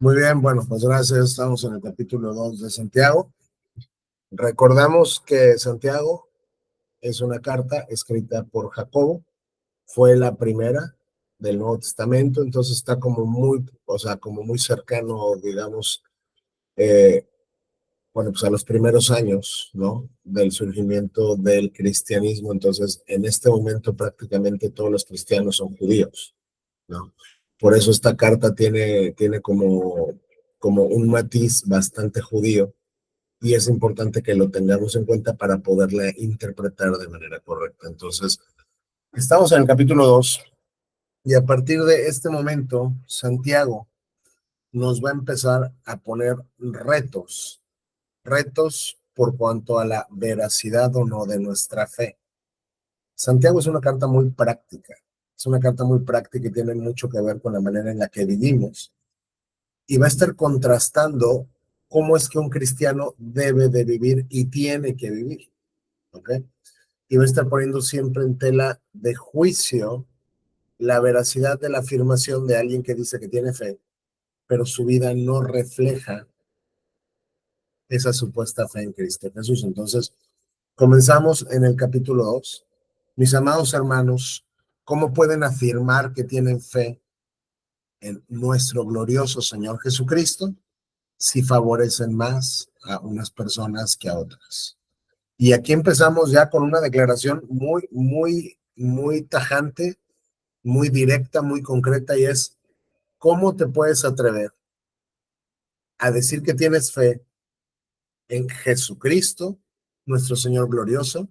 Muy bien, bueno, pues gracias. Estamos en el capítulo 2 de Santiago. Recordamos que Santiago es una carta escrita por Jacobo, fue la primera del Nuevo Testamento, entonces está como muy, o sea, como muy cercano, digamos, eh, bueno, pues a los primeros años, ¿no? Del surgimiento del cristianismo. Entonces, en este momento prácticamente todos los cristianos son judíos, ¿no? Por eso esta carta tiene como un matiz bastante judío y es importante que lo tengamos en cuenta para poderla interpretar de manera correcta. Entonces, estamos en el capítulo 2 y a partir de este momento, Santiago nos va a empezar a poner retos por cuanto a la veracidad o no de nuestra fe. Santiago es una carta muy práctica, es una carta muy práctica y tiene mucho que ver con la manera en la que vivimos y va a estar contrastando cómo es que un cristiano debe de vivir y tiene que vivir, ¿ok? Y va a estar poniendo siempre en tela de juicio la veracidad de la afirmación de alguien que dice que tiene fe, pero su vida no refleja esa supuesta fe en Cristo Jesús. Entonces, comenzamos en el capítulo 2. Mis amados hermanos, ¿cómo pueden afirmar que tienen fe en nuestro glorioso Señor Jesucristo si favorecen más a unas personas que a otras? Y aquí empezamos ya con una declaración muy tajante, muy directa, muy concreta, y es, ¿cómo te puedes atrever a decir que tienes fe en Jesucristo, nuestro Señor glorioso,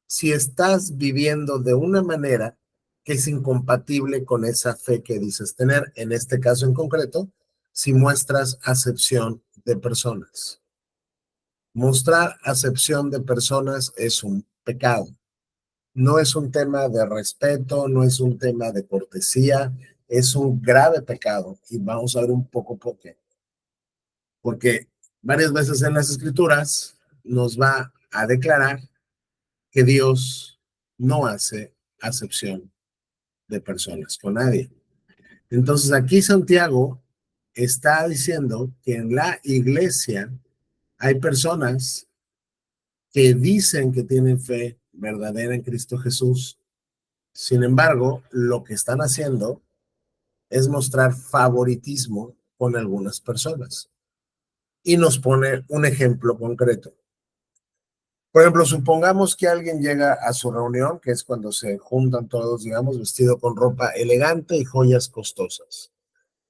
si estás viviendo de una manera que es incompatible con esa fe que dices tener? En este caso en concreto, si muestras acepción de personas. Mostrar acepción de personas es un pecado. No es un tema de respeto, no es un tema de cortesía, es un grave pecado. Y vamos a ver un poco por qué. Porque varias veces en las escrituras nos va a declarar que Dios no hace acepción de personas con nadie. Entonces aquí Santiago está diciendo que en la iglesia hay personas que dicen que tienen fe verdadera en Cristo Jesús. Sin embargo, lo que están haciendo es mostrar favoritismo con algunas personas. Y nos pone un ejemplo concreto. Por ejemplo, supongamos que alguien llega a su reunión, que es cuando se juntan todos, digamos, vestido con ropa elegante y joyas costosas.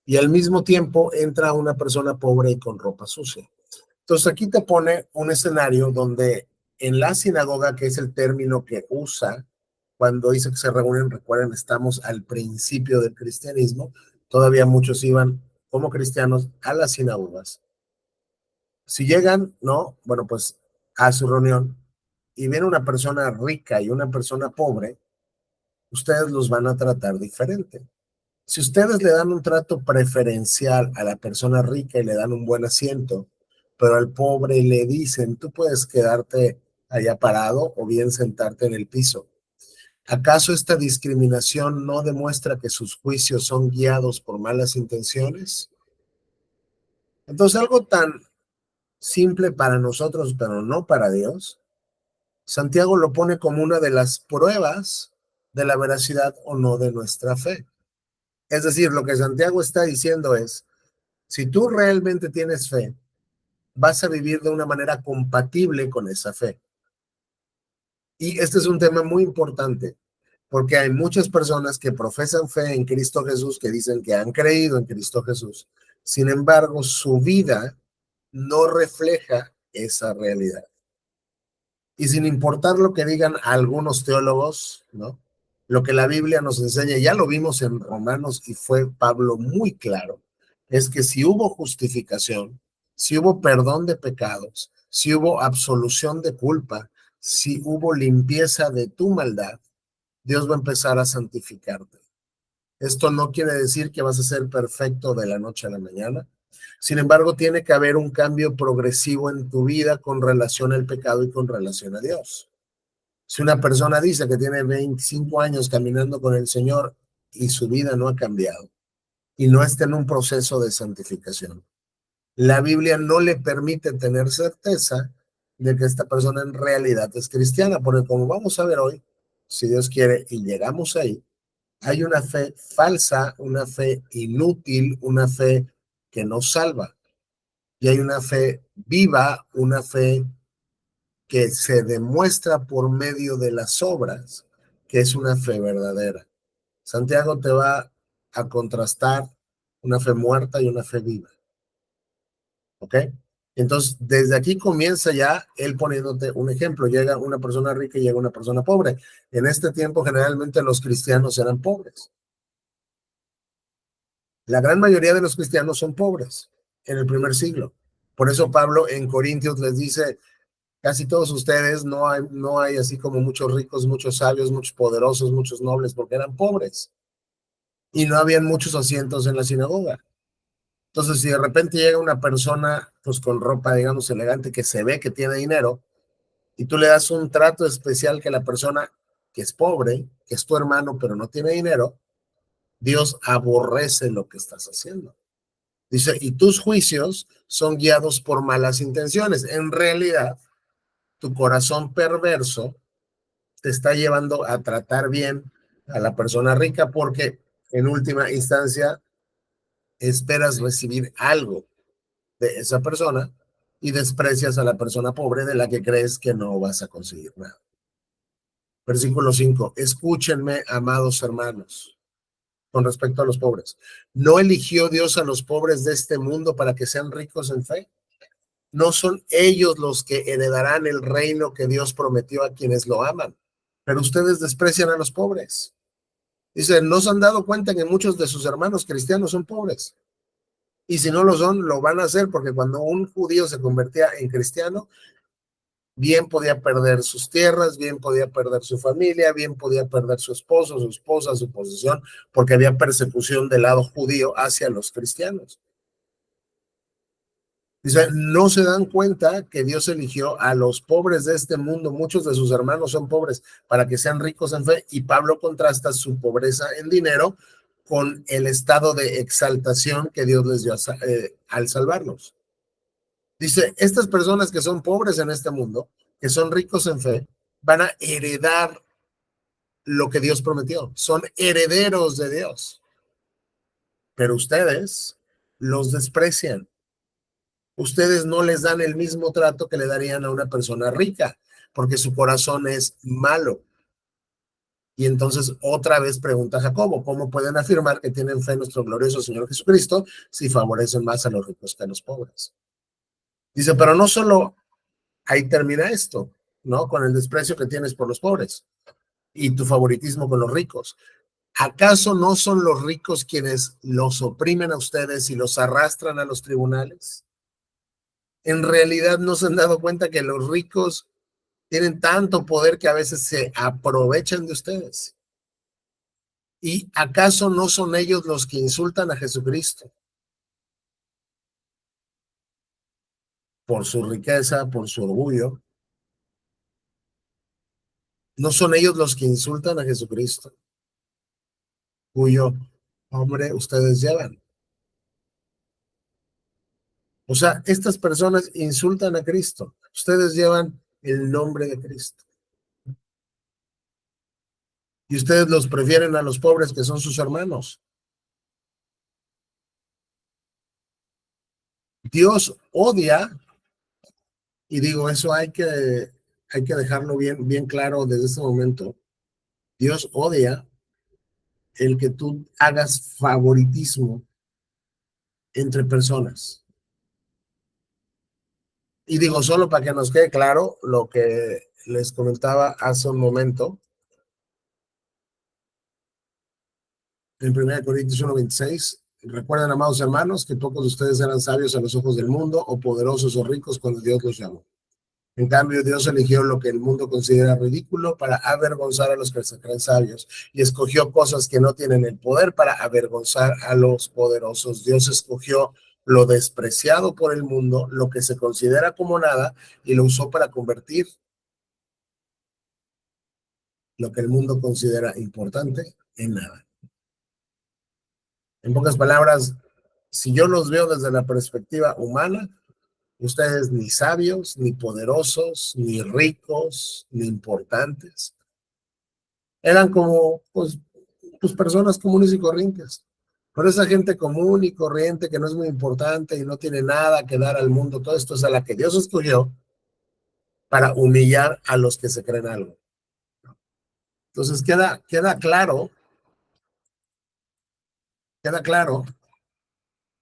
Y al mismo tiempo entra una persona pobre y con ropa sucia. Entonces aquí te pone un escenario donde en la sinagoga, que es el término que usa cuando dice que se reúnen, recuerden, estamos al principio del cristianismo, todavía muchos iban como cristianos a las sinagogas. Si llegan, ¿no? Bueno, pues a su reunión y viene una persona rica y una persona pobre, ustedes los van a tratar diferente. Si ustedes le dan un trato preferencial a la persona rica y le dan un buen asiento, pero al pobre le dicen, tú puedes quedarte allá parado o bien sentarte en el piso, ¿acaso esta discriminación no demuestra que sus juicios son guiados por malas intenciones? Entonces, algo tan simple para nosotros, pero no para Dios, Santiago lo pone como una de las pruebas de la veracidad o no de nuestra fe. Es decir, lo que Santiago está diciendo es, si tú realmente tienes fe, vas a vivir de una manera compatible con esa fe. Y este es un tema muy importante, porque hay muchas personas que profesan fe en Cristo Jesús, que dicen que han creído en Cristo Jesús. Sin embargo, su vida no refleja esa realidad. Y sin importar lo que digan algunos teólogos, ¿no? Lo que la Biblia nos enseña, ya lo vimos en Romanos y fue Pablo muy claro, es que si hubo justificación, si hubo perdón de pecados, si hubo absolución de culpa, si hubo limpieza de tu maldad, Dios va a empezar a santificarte. Esto no quiere decir que vas a ser perfecto de la noche a la mañana. Sin embargo, tiene que haber un cambio progresivo en tu vida con relación al pecado y con relación a Dios. Si una persona dice que tiene 25 años caminando con el Señor y su vida no ha cambiado, y no está en un proceso de santificación. La Biblia no le permite tener certeza de que esta persona en realidad es cristiana, porque como vamos a ver hoy, si Dios quiere y llegamos ahí, hay una fe falsa, una fe inútil, una fe que no salva. Y hay una fe viva, una fe que se demuestra por medio de las obras, que es una fe verdadera. Santiago te va a contrastar una fe muerta y una fe viva. ¿Ok? Entonces, desde aquí comienza ya él poniéndote un ejemplo. Llega una persona rica y llega una persona pobre. En este tiempo, generalmente los cristianos eran pobres. La gran mayoría de los cristianos son pobres en el primer siglo. Por eso Pablo en Corintios les dice, casi todos ustedes no hay así como muchos ricos, muchos sabios, muchos poderosos, muchos nobles, porque eran pobres y no habían muchos asientos en la sinagoga. Entonces, si de repente llega una persona pues con ropa, digamos, elegante, que se ve que tiene dinero, y tú le das un trato especial que la persona que es pobre, que es tu hermano, pero no tiene dinero, Dios aborrece lo que estás haciendo. Dice, y tus juicios son guiados por malas intenciones. En realidad, tu corazón perverso te está llevando a tratar bien a la persona rica porque en última instancia esperas recibir algo de esa persona y desprecias a la persona pobre de la que crees que no vas a conseguir nada. Versículo 5. Escúchenme, amados hermanos, con respecto a los pobres. ¿No eligió Dios a los pobres de este mundo para que sean ricos en fe? ¿No son ellos los que heredarán el reino que Dios prometió a quienes lo aman? Pero ustedes desprecian a los pobres. Dice, ¿no se han dado cuenta que muchos de sus hermanos cristianos son pobres? Y si no lo son, lo van a hacer porque cuando un judío se convertía en cristiano, bien podía perder sus tierras, bien podía perder su familia, bien podía perder su esposo, su esposa, su posesión, porque había persecución del lado judío hacia los cristianos. Dice, no se dan cuenta que Dios eligió a los pobres de este mundo, muchos de sus hermanos son pobres, para que sean ricos en fe, y Pablo contrasta su pobreza en dinero con el estado de exaltación que Dios les dio al salvarlos. Dice, estas personas que son pobres en este mundo, que son ricos en fe, van a heredar lo que Dios prometió, son herederos de Dios, pero ustedes los desprecian. Ustedes no les dan el mismo trato que le darían a una persona rica, porque su corazón es malo. Y entonces otra vez pregunta Jacobo, ¿cómo pueden afirmar que tienen fe en nuestro glorioso Señor Jesucristo si favorecen más a los ricos que a los pobres? Dice, pero no solo ahí termina esto, ¿no? Con el desprecio que tienes por los pobres y tu favoritismo con los ricos. ¿Acaso no son los ricos quienes los oprimen a ustedes y los arrastran a los tribunales? En realidad no se han dado cuenta que los ricos tienen tanto poder que a veces se aprovechan de ustedes. ¿Y acaso no son ellos los que insultan a Jesucristo por su riqueza, por su orgullo? ¿No son ellos los que insultan a Jesucristo, cuyo nombre ustedes llevan? O sea, estas personas insultan a Cristo. Ustedes llevan el nombre de Cristo. Y ustedes los prefieren a los pobres que son sus hermanos. Dios odia, y digo, eso hay que dejarlo bien, bien claro desde este momento. Dios odia el que tú hagas favoritismo entre personas. Y digo, solo para que nos quede claro lo que les comentaba hace un momento, en 1 Corintios 1:26, recuerden, amados hermanos, que pocos de ustedes eran sabios a los ojos del mundo, o poderosos o ricos cuando Dios los llamó. En cambio, Dios eligió lo que el mundo considera ridículo para avergonzar a los que se creen sabios, y escogió cosas que no tienen el poder para avergonzar a los poderosos. Dios escogió lo despreciado por el mundo, lo que se considera como nada, y lo usó para convertir lo que el mundo considera importante en nada. En pocas palabras, si yo los veo desde la perspectiva humana, ustedes ni sabios, ni poderosos, ni ricos, ni importantes. Eran como, pues personas comunes y corrientes. Pero esa gente común y corriente que no es muy importante y no tiene nada que dar al mundo, todo esto es a la que Dios escogió para humillar a los que se creen algo. Entonces queda claro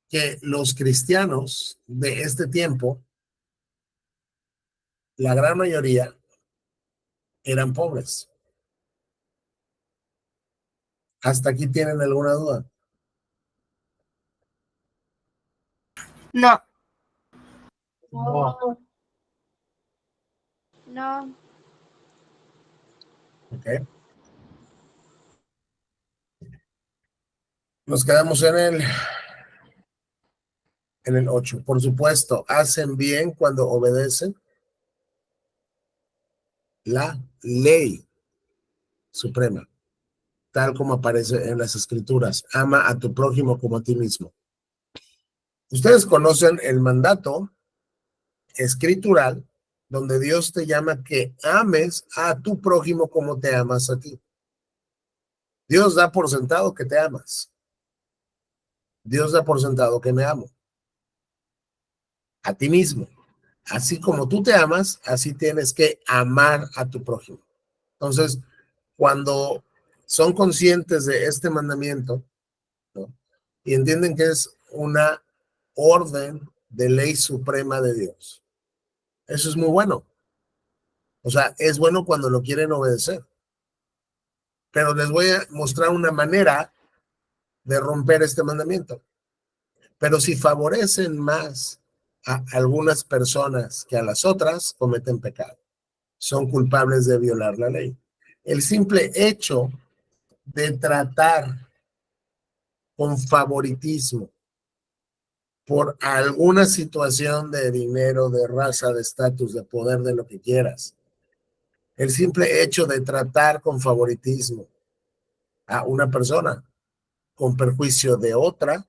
que los cristianos de este tiempo, la gran mayoría, eran pobres. ¿Hasta aquí tienen alguna duda? No. No. No. Ok. Nos quedamos en el 8. Por supuesto, hacen bien cuando obedecen la ley suprema, tal como aparece en las escrituras. Ama a tu prójimo como a ti mismo. Ustedes conocen el mandato escritural donde Dios te llama que ames a tu prójimo como te amas a ti. Dios da por sentado que te amas. Dios da por sentado que me amo. A ti mismo. Así como tú te amas, así tienes que amar a tu prójimo. Entonces, cuando son conscientes de este mandamiento, ¿no? Y entienden que es una orden de ley suprema de Dios. Eso es muy bueno. O sea, es bueno cuando lo quieren obedecer. Pero les voy a mostrar una manera de romper este mandamiento. Pero si favorecen más a algunas personas que a las otras, cometen pecado. Son culpables de violar la ley. El simple hecho de tratar con favoritismo por alguna situación de dinero, de raza, de estatus, de poder, de lo que quieras. El simple hecho de tratar con favoritismo a una persona con perjuicio de otra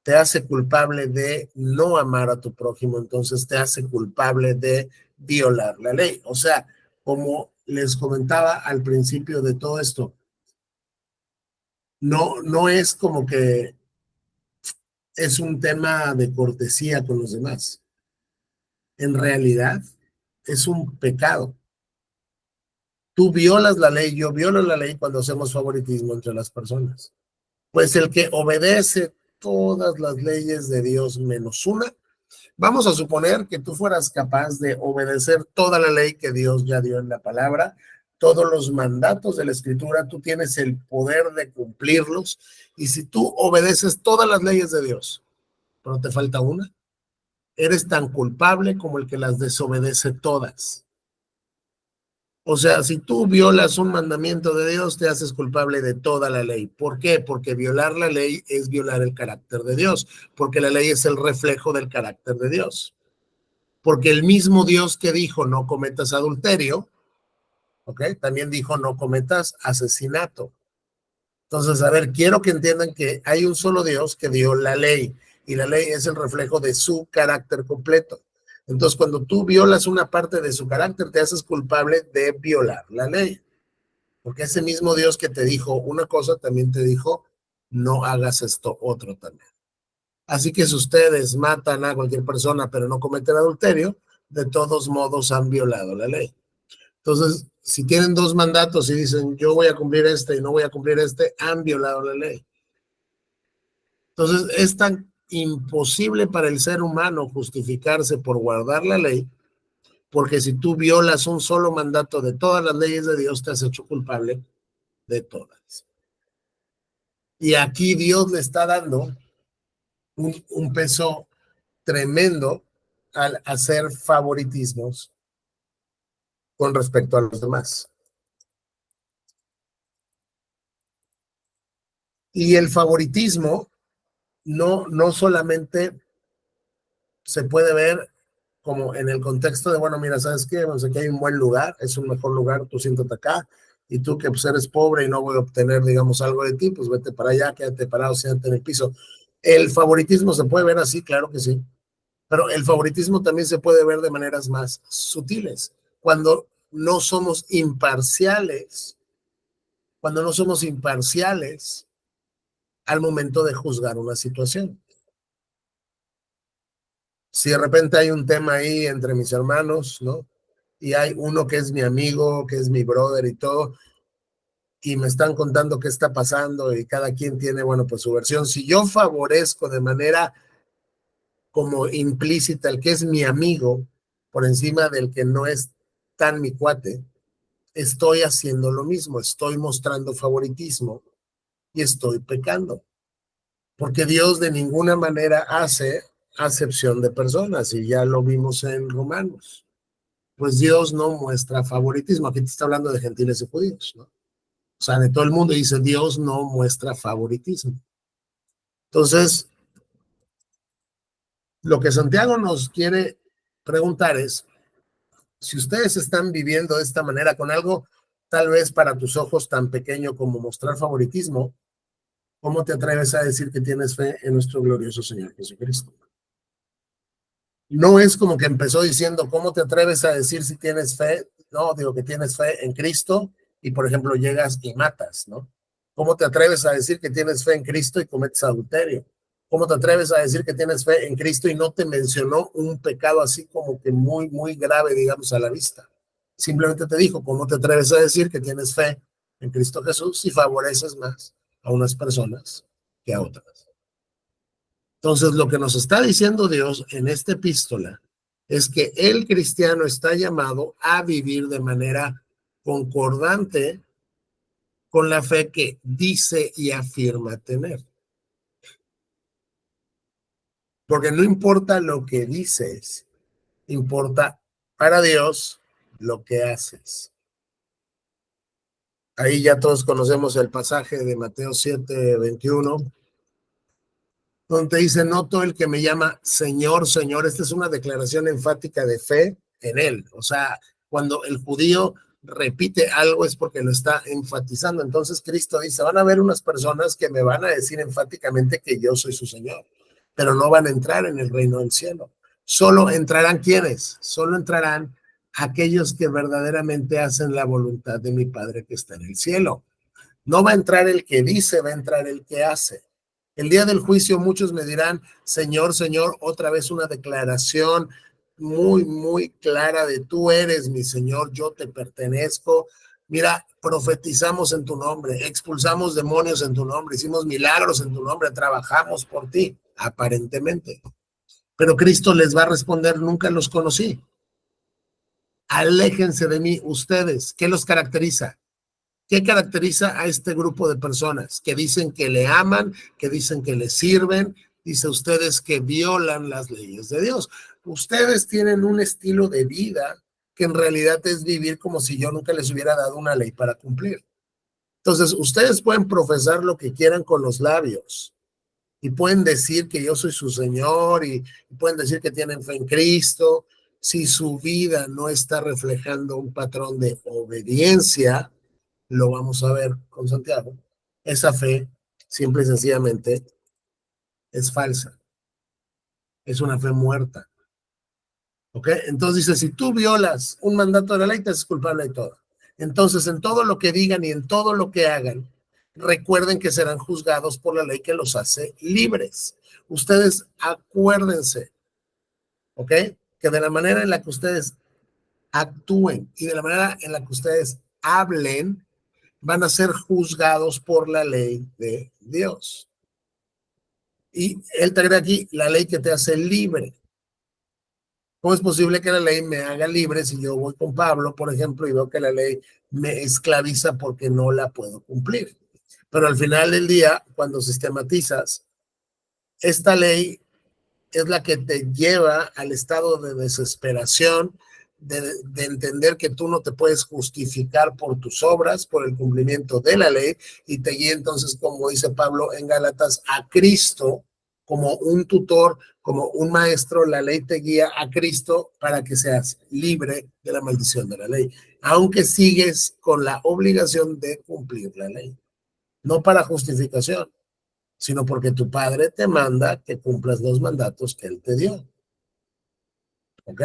te hace culpable de no amar a tu prójimo, entonces te hace culpable de violar la ley. O sea, como les comentaba al principio de todo esto, no es como que es un tema de cortesía con los demás. En realidad es un pecado. Tú violas la ley, yo violo la ley cuando hacemos favoritismo entre las personas. Pues el que obedece todas las leyes de Dios menos una, vamos a suponer que tú fueras capaz de obedecer toda la ley que Dios ya dio en la palabra, todos los mandatos de la escritura, tú tienes el poder de cumplirlos. Y si tú obedeces todas las leyes de Dios, pero te falta una, eres tan culpable como el que las desobedece todas. O sea, si tú violas un mandamiento de Dios, te haces culpable de toda la ley. ¿Por qué? Porque violar la ley es violar el carácter de Dios, porque la ley es el reflejo del carácter de Dios. Porque el mismo Dios que dijo no cometas adulterio, ¿ok? También dijo no cometas asesinato. Entonces, a ver, quiero que entiendan que hay un solo Dios que dio la ley y la ley es el reflejo de su carácter completo. Entonces, cuando tú violas una parte de su carácter, te haces culpable de violar la ley. Porque ese mismo Dios que te dijo una cosa, también te dijo, no hagas esto otro también. Así que si ustedes matan a cualquier persona, pero no cometen adulterio, de todos modos han violado la ley. Entonces, si tienen dos mandatos y dicen, yo voy a cumplir este y no voy a cumplir este, han violado la ley. Entonces, es tan imposible para el ser humano justificarse por guardar la ley, porque si tú violas un solo mandato de todas las leyes de Dios, te has hecho culpable de todas. Y aquí Dios le está dando un peso tremendo al hacer favoritismos con respecto a los demás. Y el favoritismo no solamente se puede ver como en el contexto de, bueno, mira, ¿sabes qué? No sé que hay un buen lugar, es un mejor lugar, tú siéntate acá y tú que pues eres pobre y no voy a obtener, digamos, algo de ti, pues vete para allá, quédate parado, siéntate en el piso. ¿El favoritismo se puede ver así? Claro que sí. Pero el favoritismo también se puede ver de maneras más sutiles. Cuando no somos imparciales, al momento de juzgar una situación. Si de repente hay un tema ahí entre mis hermanos, ¿no? Y hay uno que es mi amigo, que es mi brother y todo, y me están contando qué está pasando y cada quien tiene, bueno, pues su versión. Si yo favorezco de manera como implícita el que es mi amigo por encima del que no es tan mi cuate, estoy haciendo lo mismo, estoy mostrando favoritismo y estoy pecando. Porque Dios de ninguna manera hace acepción de personas y ya lo vimos en Romanos. Pues Dios no muestra favoritismo. Aquí te está hablando de gentiles y judíos, ¿no? O sea, de todo el mundo dice Dios no muestra favoritismo. Entonces, lo que Santiago nos quiere preguntar es, si ustedes están viviendo de esta manera con algo, tal vez para tus ojos tan pequeño como mostrar favoritismo, ¿cómo te atreves a decir que tienes fe en nuestro glorioso Señor Jesucristo? No es como que empezó diciendo, ¿cómo te atreves a decir si tienes fe? No, digo que tienes fe en Cristo y, por ejemplo, llegas y matas, ¿no? ¿Cómo te atreves a decir que tienes fe en Cristo y cometes adulterio? ¿Cómo te atreves a decir que tienes fe en Cristo y no te mencionó un pecado así como que muy, muy grave, digamos, a la vista? Simplemente te dijo, ¿cómo te atreves a decir que tienes fe en Cristo Jesús si favoreces más a unas personas que a otras? Entonces, lo que nos está diciendo Dios en esta epístola es que el cristiano está llamado a vivir de manera concordante con la fe que dice y afirma tener. Porque no importa lo que dices, importa para Dios lo que haces. Ahí ya todos conocemos el pasaje de Mateo 7:21, donde dice, no todo el que me llama Señor, Señor. Esta es una declaración enfática de fe en él. O sea, cuando el judío repite algo es porque lo está enfatizando. Entonces Cristo dice, van a haber unas personas que me van a decir enfáticamente que yo soy su Señor, pero no van a entrar en el reino del cielo. Solo entrarán ¿quiénes? Solo entrarán aquellos que verdaderamente hacen la voluntad de mi Padre que está en el cielo. No va a entrar el que dice, va a entrar el que hace. El día del juicio muchos me dirán, Señor, Señor, otra vez una declaración muy, muy clara de tú eres mi Señor, yo te pertenezco. Mira, profetizamos en tu nombre, expulsamos demonios en tu nombre, hicimos milagros en tu nombre, trabajamos por ti, aparentemente. Pero Cristo les va a responder, nunca los conocí. Aléjense de mí ustedes. ¿Qué los caracteriza? ¿Qué caracteriza a este grupo de personas que dicen que le aman, que dicen que le sirven? Dice ustedes que violan las leyes de Dios. Ustedes tienen un estilo de vida que en realidad es vivir como si yo nunca les hubiera dado una ley para cumplir. Entonces, ustedes pueden profesar lo que quieran con los labios y pueden decir que yo soy su Señor y pueden decir que tienen fe en Cristo. Si su vida no está reflejando un patrón de obediencia, lo vamos a ver con Santiago, esa fe simple y sencillamente es falsa, es una fe muerta. ¿Ok? Entonces dice, si tú violas un mandato de la ley, te haces culpable de todo. Entonces, en todo lo que digan y en todo lo que hagan, recuerden que serán juzgados por la ley que los hace libres. Ustedes acuérdense, ¿ok? Que de la manera en la que ustedes actúen y de la manera en la que ustedes hablen, van a ser juzgados por la ley de Dios. Y él te agrega aquí la ley que te hace libre. ¿Cómo es posible que la ley me haga libre si yo voy con Pablo, por ejemplo, y veo que la ley me esclaviza porque no la puedo cumplir? Pero al final del día, cuando sistematizas, esta ley es la que te lleva al estado de desesperación, de entender que tú no te puedes justificar por tus obras, por el cumplimiento de la ley, y te guía entonces, como dice Pablo en Gálatas, a Cristo como un tutor, como un maestro, la ley te guía a Cristo para que seas libre de la maldición de la ley, aunque sigues con la obligación de cumplir la ley, no para justificación, sino porque tu padre te manda que cumplas los mandatos que él te dio. ¿Ok?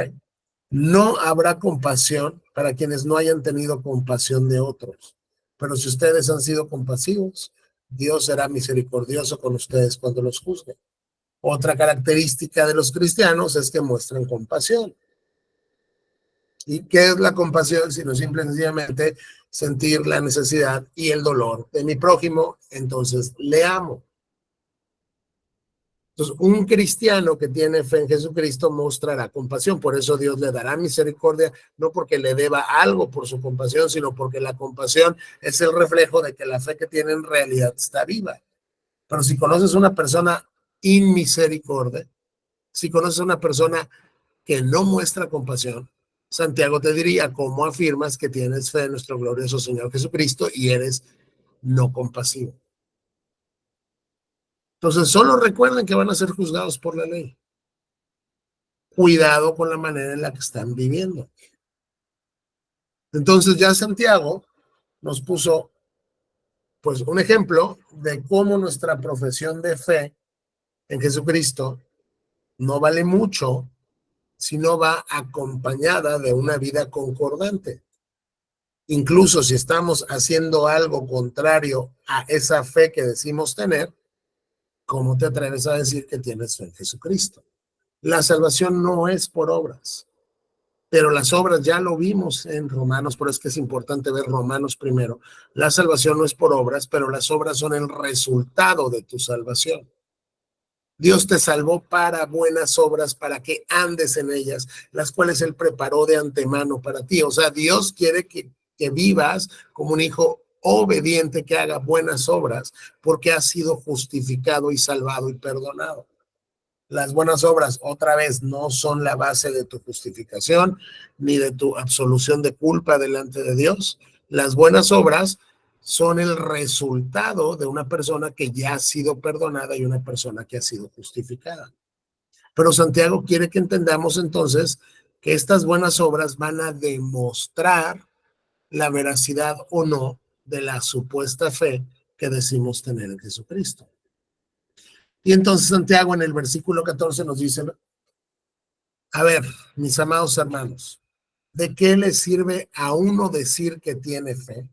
No habrá compasión para quienes no hayan tenido compasión de otros. Pero si ustedes han sido compasivos, Dios será misericordioso con ustedes cuando los juzgue. Otra característica de los cristianos es que muestran compasión. ¿Y qué es la compasión? Sino simple y sencillamente sentir la necesidad y el dolor de mi prójimo, entonces le amo. Entonces, un cristiano que tiene fe en Jesucristo mostrará compasión. Por eso Dios le dará misericordia, no porque le deba algo por su compasión, sino porque la compasión es el reflejo de que la fe que tiene en realidad está viva. Pero si conoces una persona inmisericordia, si conoces una persona que no muestra compasión, Santiago te diría, ¿cómo afirmas que tienes fe en nuestro glorioso Señor Jesucristo y eres no compasivo? Entonces, solo recuerden que van a ser juzgados por la ley. Cuidado con la manera en la que están viviendo. Entonces, ya Santiago nos puso pues un ejemplo de cómo nuestra profesión de fe en Jesucristo no vale mucho si no va acompañada de una vida concordante. Incluso si estamos haciendo algo contrario a esa fe que decimos tener, ¿cómo te atreves a decir que tienes fe en Jesucristo? La salvación no es por obras, pero las obras ya lo vimos en Romanos, por eso es que es importante ver Romanos primero. La salvación no es por obras, pero las obras son el resultado de tu salvación. Dios te salvó para buenas obras, para que andes en ellas, las cuales Él preparó de antemano para ti. O sea, Dios quiere que vivas como un hijo obediente, que haga buenas obras, porque has sido justificado y salvado y perdonado. Las buenas obras, otra vez, no son la base de tu justificación ni de tu absolución de culpa delante de Dios. Las buenas obras son el resultado de una persona que ya ha sido perdonada y una persona que ha sido justificada. Pero Santiago quiere que entendamos entonces que estas buenas obras van a demostrar la veracidad o no de la supuesta fe que decimos tener en Jesucristo. Y entonces Santiago en el versículo 14 nos dice, a ver, mis amados hermanos, ¿de qué le sirve a uno decir que tiene fe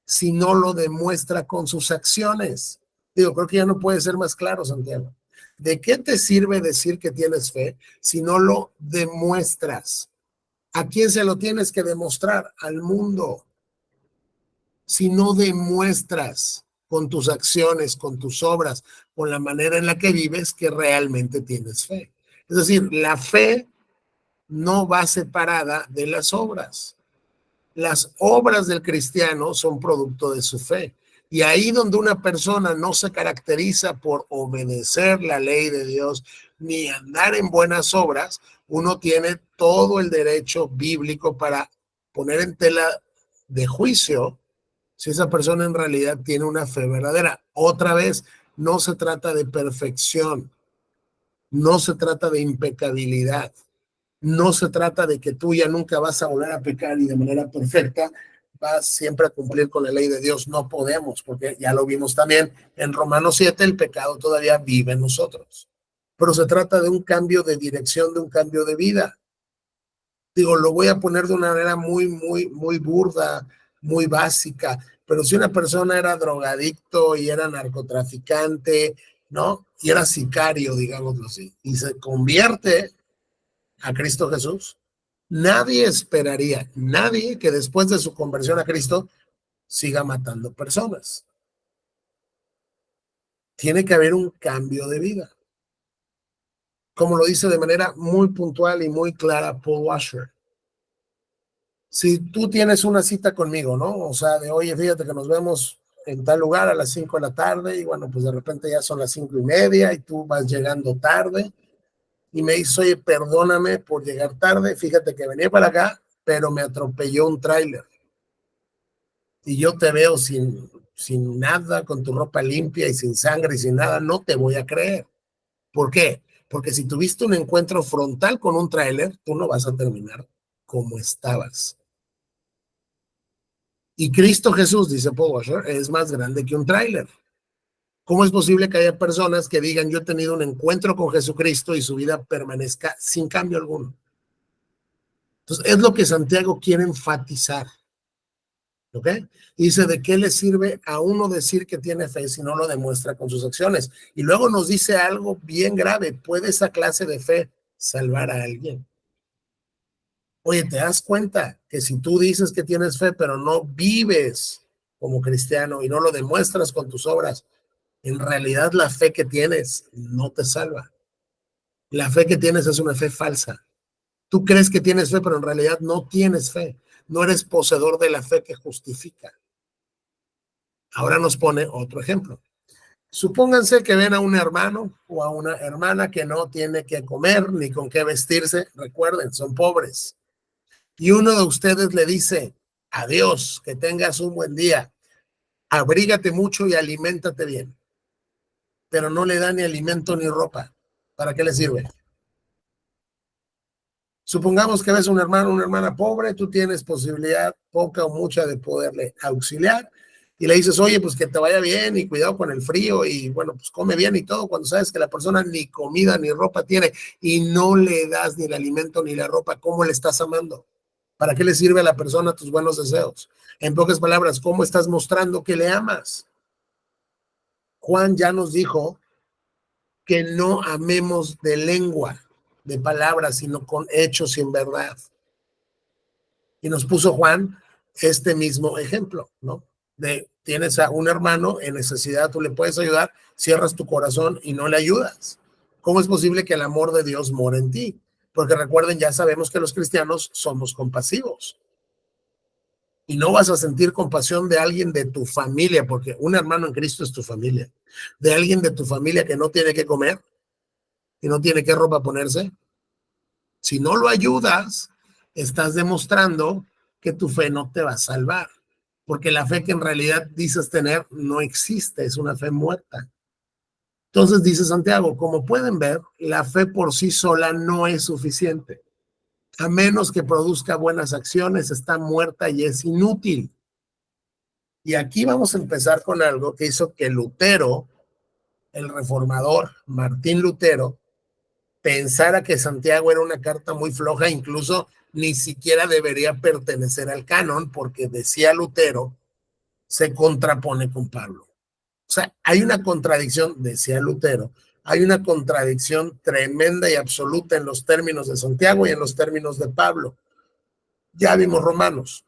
si no lo demuestra con sus acciones? Digo, creo que ya no puede ser más claro, Santiago. ¿De qué te sirve decir que tienes fe si no lo demuestras? ¿A quién se lo tienes que demostrar? Al mundo. Si no demuestras con tus acciones, con tus obras, con la manera en la que vives, que realmente tienes fe. Es decir, la fe no va separada de las obras. Las obras del cristiano son producto de su fe. Y ahí donde una persona no se caracteriza por obedecer la ley de Dios ni andar en buenas obras, uno tiene todo el derecho bíblico para poner en tela de juicio si esa persona en realidad tiene una fe verdadera. Otra vez, no se trata de perfección, no se trata de impecabilidad. No se trata de que tú ya nunca vas a volver a pecar y de manera perfecta vas siempre a cumplir con la ley de Dios. No podemos, porque ya lo vimos también en Romanos 7, el pecado todavía vive en nosotros. Pero se trata de un cambio de dirección, de un cambio de vida. Digo, lo voy a poner de una manera muy burda, muy básica, pero si una persona era drogadicto y era narcotraficante, ¿no? Y era sicario, digámoslo así, y se convierte a Cristo Jesús, nadie esperaría, nadie que después de su conversión a Cristo siga matando personas. Tiene que haber un cambio de vida. Como lo dice de manera muy puntual y muy clara Paul Washer. Si tú tienes una cita conmigo, ¿no? O sea, de oye, fíjate que nos vemos en tal lugar a las 5 de la tarde y bueno, pues de repente ya son las 5:30 y tú vas llegando tarde y me dice, oye, perdóname por llegar tarde, fíjate que venía para acá, pero me atropelló un tráiler. Y yo te veo sin nada, con tu ropa limpia y sin sangre y sin nada, no te voy a creer. ¿Por qué? Porque si tuviste un encuentro frontal con un tráiler, tú no vas a terminar como estabas. Y Cristo Jesús, dice Paul Washer, es más grande que un tráiler. ¿Cómo es posible que haya personas que digan yo he tenido un encuentro con Jesucristo y su vida permanezca sin cambio alguno? Entonces, es lo que Santiago quiere enfatizar. ¿Ok? Dice, ¿de qué le sirve a uno decir que tiene fe si no lo demuestra con sus acciones? Y luego nos dice algo bien grave, ¿puede esa clase de fe salvar a alguien? Oye, ¿te das cuenta que si tú dices que tienes fe, pero no vives como cristiano y no lo demuestras con tus obras, en realidad la fe que tienes no te salva? La fe que tienes es una fe falsa. Tú crees que tienes fe, pero en realidad no tienes fe. No eres poseedor de la fe que justifica. Ahora nos pone otro ejemplo. Supónganse que ven a un hermano o a una hermana que no tiene que comer ni con qué vestirse. Recuerden, son pobres. Y uno de ustedes le dice, adiós, que tengas un buen día, abrígate mucho y aliméntate bien. Pero no le da ni alimento ni ropa. ¿Para qué le sirve? Supongamos que ves un hermano o una hermana pobre, tú tienes posibilidad poca o mucha de poderle auxiliar y le dices, oye, pues que te vaya bien y cuidado con el frío y bueno, pues come bien y todo, cuando sabes que la persona ni comida ni ropa tiene y no le das ni el alimento ni la ropa, ¿cómo le estás amando? ¿Para qué le sirve a la persona tus buenos deseos? En pocas palabras, ¿cómo estás mostrando que le amas? Juan ya nos dijo que no amemos de lengua, de palabras, sino con hechos y en verdad. Y nos puso Juan este mismo ejemplo, ¿no? De tienes a un hermano en necesidad, tú le puedes ayudar, cierras tu corazón y no le ayudas. ¿Cómo es posible que el amor de Dios more en ti? Porque recuerden, ya sabemos que los cristianos somos compasivos. Y no vas a sentir compasión de alguien de tu familia, porque un hermano en Cristo es tu familia. De alguien de tu familia que no tiene que comer y no tiene qué ropa ponerse. Si no lo ayudas, estás demostrando que tu fe no te va a salvar, porque la fe que en realidad dices tener no existe, es una fe muerta. Entonces dice Santiago, como pueden ver, la fe por sí sola no es suficiente. A menos que produzca buenas acciones, está muerta y es inútil. Y aquí vamos a empezar con algo que hizo que Lutero, el reformador Martín Lutero, pensara que Santiago era una carta muy floja, incluso ni siquiera debería pertenecer al canon, porque decía Lutero, se contrapone con Pablo. O sea, hay una contradicción, decía Lutero, hay una contradicción tremenda y absoluta en los términos de Santiago y en los términos de Pablo. Ya vimos Romanos.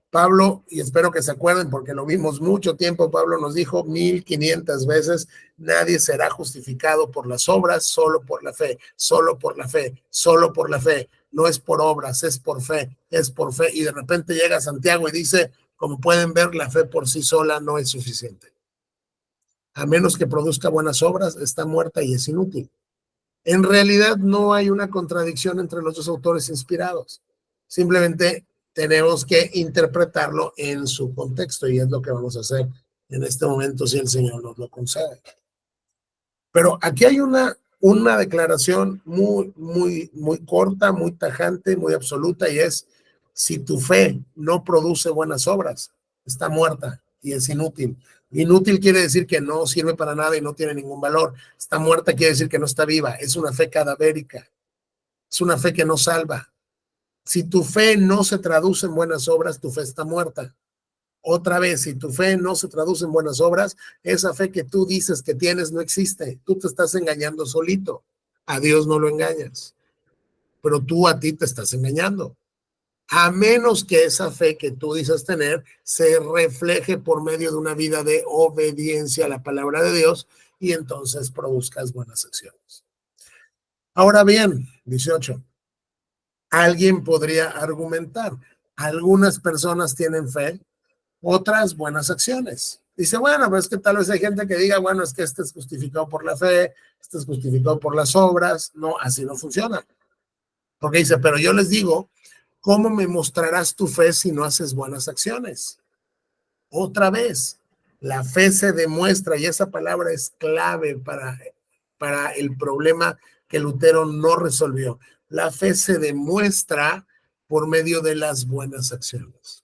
Pablo, y espero que se acuerden porque lo vimos mucho tiempo, Pablo nos dijo 1500 veces, nadie será justificado por las obras, solo por la fe, solo por la fe, solo por la fe. No es por obras, es por fe, es por fe. Y de repente llega Santiago y dice, como pueden ver, la fe por sí sola no es suficiente. A menos que produzca buenas obras, está muerta y es inútil. En realidad no hay una contradicción entre los dos autores inspirados. Simplemente tenemos que interpretarlo en su contexto y es lo que vamos a hacer en este momento si el Señor nos lo concede. Pero aquí hay una declaración muy corta, muy tajante, muy absoluta y es, si tu fe no produce buenas obras, está muerta y es inútil. Inútil quiere decir que no sirve para nada y no tiene ningún valor. Está muerta quiere decir que no está viva. Es una fe cadavérica. Es una fe que no salva. Si tu fe no se traduce en buenas obras, tu fe está muerta. Otra vez, si tu fe no se traduce en buenas obras, esa fe que tú dices que tienes no existe. Tú te estás engañando solito. A Dios no lo engañas, pero tú a ti te estás engañando. A menos que esa fe que tú dices tener se refleje por medio de una vida de obediencia a la palabra de Dios y entonces produzcas buenas acciones. Ahora bien, 18. Alguien podría argumentar, algunas personas tienen fe, otras buenas acciones. Dice, bueno, pues es que tal vez hay gente que diga, bueno, es que este es justificado por la fe, este es justificado por las obras. No, así no funciona. Porque dice, pero yo les digo, ¿cómo me mostrarás tu fe si no haces buenas acciones? Otra vez, la fe se demuestra y esa palabra es clave para el problema que Lutero no resolvió. La fe se demuestra por medio de las buenas acciones.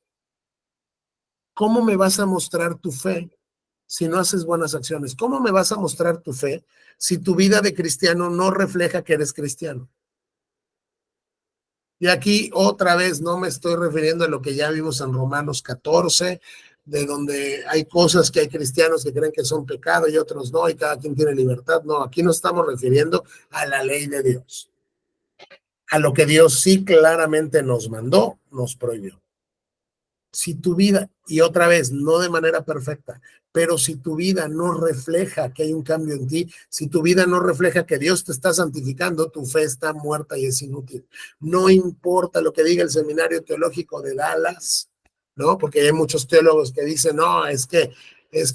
¿Cómo me vas a mostrar tu fe si no haces buenas acciones? ¿Cómo me vas a mostrar tu fe si tu vida de cristiano no refleja que eres cristiano? Y aquí otra vez no me estoy refiriendo a lo que ya vimos en Romanos 14, de donde hay cosas que hay cristianos que creen que son pecado y otros no, y cada quien tiene libertad. No, aquí nos estamos refiriendo a la ley de Dios, a lo que Dios sí claramente nos mandó, nos prohibió. Si tu vida, y otra vez, no de manera perfecta, pero si tu vida no refleja que hay un cambio en ti, si tu vida no refleja que Dios te está santificando, tu fe está muerta y es inútil. No importa lo que diga el Seminario Teológico de Dallas, ¿no? Porque hay muchos teólogos que dicen, no, es que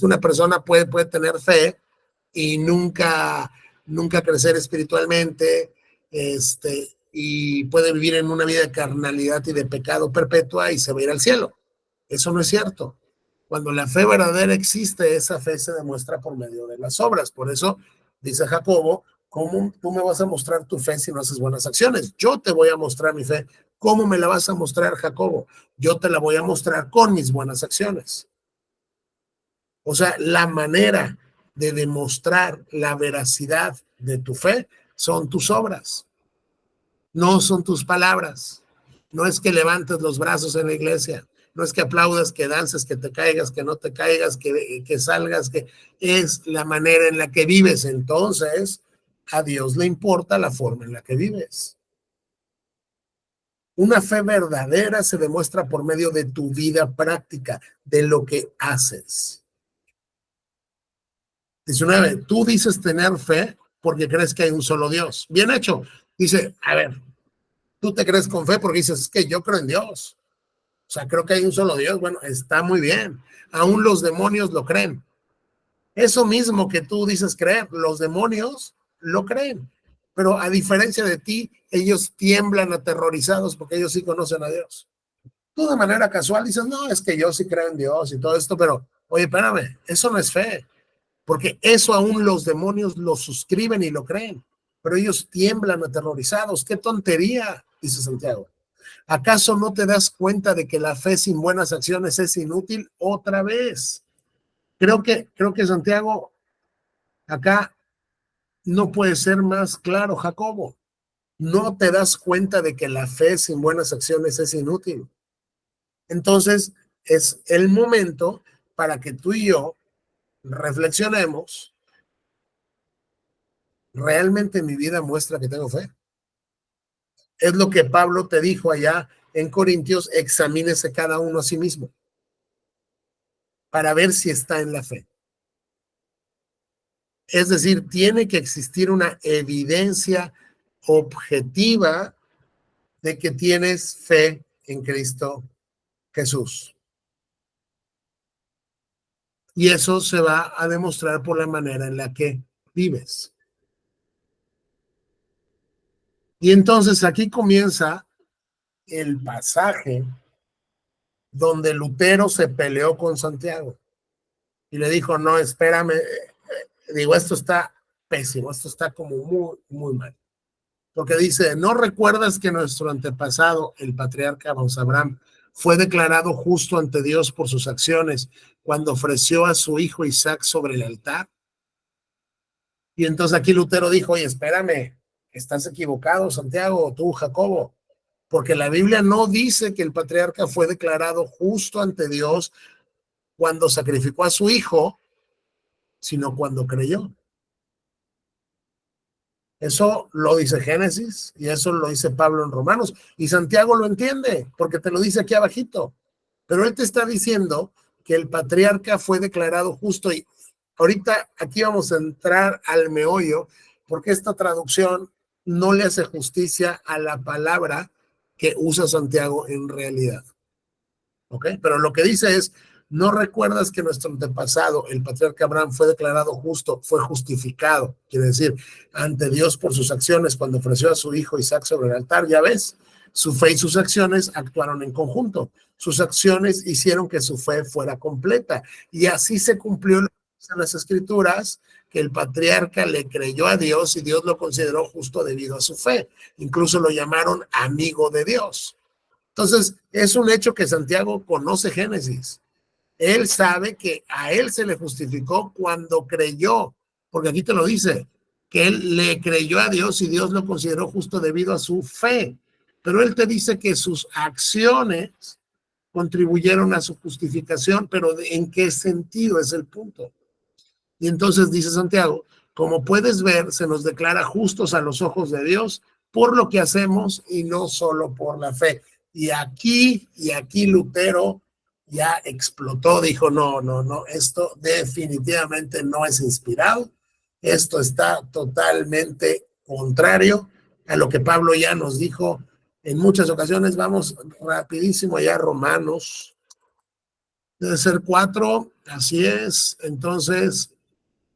una persona puede tener fe y nunca crecer espiritualmente, y puede vivir en una vida de carnalidad y de pecado perpetua y se va a ir al cielo. Eso no es cierto. Cuando la fe verdadera existe, esa fe se demuestra por medio de las obras. Por eso dice Jacobo, ¿cómo tú me vas a mostrar tu fe si no haces buenas acciones? Yo te voy a mostrar mi fe. ¿Cómo me la vas a mostrar, Jacobo? Yo te la voy a mostrar con mis buenas acciones. O sea, la manera de demostrar la veracidad de tu fe son tus obras, no son tus palabras. No es que levantes los brazos en la iglesia, no es que aplaudas, que dances, que te caigas, que no te caigas, que salgas, que es la manera en la que vives. Entonces, a Dios le importa la forma en la que vives. Una fe verdadera se demuestra por medio de tu vida práctica, de lo que haces. 19, tú dices tener fe porque crees que hay un solo Dios. Bien hecho. Dice, a ver, tú te crees con fe porque dices, es que yo creo en Dios. O sea, creo que hay un solo Dios. Bueno, está muy bien. Aún los demonios lo creen. Eso mismo que tú dices creer, los demonios lo creen. Pero a diferencia de ti, ellos tiemblan aterrorizados porque ellos sí conocen a Dios. Tú de manera casual dices, no, es que yo sí creo en Dios y todo esto, pero oye, espérame, eso no es fe. Porque eso aún los demonios lo suscriben y lo creen. Pero ellos tiemblan aterrorizados. ¡Qué tontería! Dice Santiago. ¿Acaso no te das cuenta de que la fe sin buenas acciones es inútil? Otra vez. Creo que Santiago acá no puede ser más claro, Jacobo. No te das cuenta de que la fe sin buenas acciones es inútil. Entonces, es el momento para que tú y yo reflexionemos. ¿Realmente mi vida muestra que tengo fe? Es lo que Pablo te dijo allá en Corintios, examínese cada uno a sí mismo para ver si está en la fe. Es decir, tiene que existir una evidencia objetiva de que tienes fe en Cristo Jesús. Y eso se va a demostrar por la manera en la que vives. Y entonces aquí comienza el pasaje donde Lutero se peleó con Santiago y le dijo, no, espérame, digo, esto está pésimo, esto está como muy, muy mal. Porque dice, ¿no recuerdas que nuestro antepasado, el patriarca Abraham, fue declarado justo ante Dios por sus acciones cuando ofreció a su hijo Isaac sobre el altar? Y entonces aquí Lutero dijo, oye, espérame, estás equivocado, Santiago, tú, Jacobo, porque la Biblia no dice que el patriarca fue declarado justo ante Dios cuando sacrificó a su hijo, sino cuando creyó. Eso lo dice Génesis y eso lo dice Pablo en Romanos. Y Santiago lo entiende porque te lo dice aquí abajito. Pero él te está diciendo que el patriarca fue declarado justo. Y ahorita aquí vamos a entrar al meollo porque esta traducción no le hace justicia a la palabra que usa Santiago en realidad. ¿Ok? Pero lo que dice es, ¿no recuerdas que nuestro antepasado, el patriarca Abraham, fue declarado justo, fue justificado? Quiere decir, ante Dios por sus acciones cuando ofreció a su hijo Isaac sobre el altar. Ya ves, su fe y sus acciones actuaron en conjunto. Sus acciones hicieron que su fe fuera completa. Y así se cumplió lo que en las Escrituras que el patriarca le creyó a Dios y Dios lo consideró justo debido a su fe. Incluso lo llamaron amigo de Dios. Entonces, es un hecho que Santiago conoce Génesis. Él sabe que a él se le justificó cuando creyó, porque aquí te lo dice, que él le creyó a Dios y Dios lo consideró justo debido a su fe. Pero él te dice que sus acciones contribuyeron a su justificación, pero ¿en qué sentido es el punto? Y entonces dice Santiago, como puedes ver, se nos declara justos a los ojos de Dios por lo que hacemos y no solo por la fe. Y aquí Lutero ya explotó, dijo, no, esto definitivamente no es inspirado, esto está totalmente contrario a lo que Pablo ya nos dijo en muchas ocasiones. Vamos rapidísimo allá a Romanos, debe ser 4, así es. Entonces,